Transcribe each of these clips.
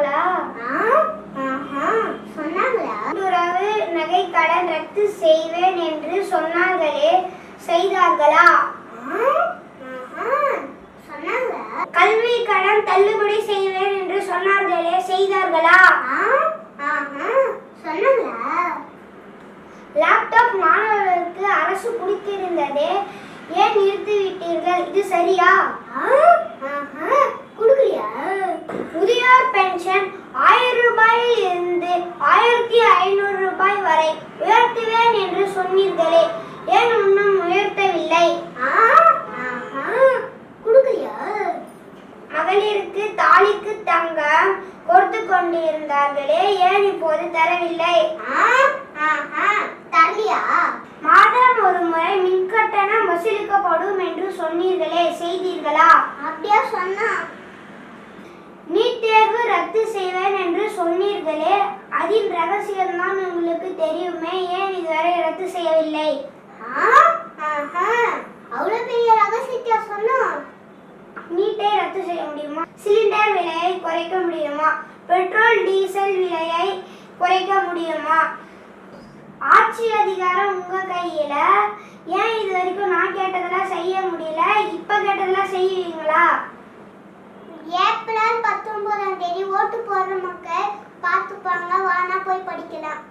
சொன்னாங்களா? சொன்னாங்களா? கூட்டுறவு நகை கடன் ரத்து செய்வேன் என்று சொன்னார்களே, செய்தார்களா? சொன்னாங்களா? கல்வி கடன் தள்ளுபடி செய்வேன் என்று சொன்னார்களே, செய்தார்களா? சொன்னாங்களா? லேப்டாப் மாணவர்களுக்கு அரசு கொடுத்திருந்ததே, ஏன் நிறுத்திவிட்டீர்கள்? இது சரியா? கொடுக்கலையா? முதியோர் பென்ஷன் 1000 ரூபாயில் இருந்து 1500 ரூபாய் வரை உயர்த்துவேன் என்று சொன்னீர்களே, ஏன் இன்னும் உயர்த்தவில்லை? கொடுக்கலையா? மகளிருக்கு தாலிக்கு தங்கம் கொடுத்து கொண்டிருந்தார்களே, ஏன் இப்போது தரவில்லை? தரலையா? மாதம் ஒரு முறை மின்கட்டணம் வசூலிக்கப்படும் என்று சொன்னீர்களே, செய்தீர்களா? அப்படியா சொன்னா? நீட் தேர்வு ரத்து செய்வேன் என்று சொன்னீர்களே, அதில் ரகசியம்தான் உங்களுக்கு தெரியுமே, ஏன் இதுவரை ரத்து செய்யவில்லை? அவ்வளவு பெரிய ரகசியத்தை சொன்னோம். நீட்டை ரத்து செய்ய முடியுமா? சிலிண்டர் விலையை குறைக்க முடியுமா? பெட்ரோல் டீசல் விலையை குறைக்க முடியுமா? ஆட்சி அதிகாரம் உங்க கையில, ஏன் இது வரைக்கும் நான் கேட்டதெல்லாம் செய்ய முடியல, இப்ப கேட்டதெல்லாம் செய்வீங்களா? ஏப்ரல் 19ஆம் தேதி ஓட்டு போடுற மக்கள் பார்த்துப்பாங்க, வானா போய் படிக்கலாம்.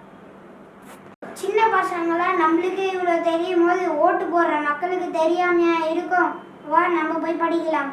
சின்ன பசங்களாம் நம்மளுக்கு இவ்வளவு தெரியும் போது ஓட்டு போடுற மக்களுக்கு தெரியாமையா இருக்கும்? வா, நம்ம போய் படிக்கலாம்.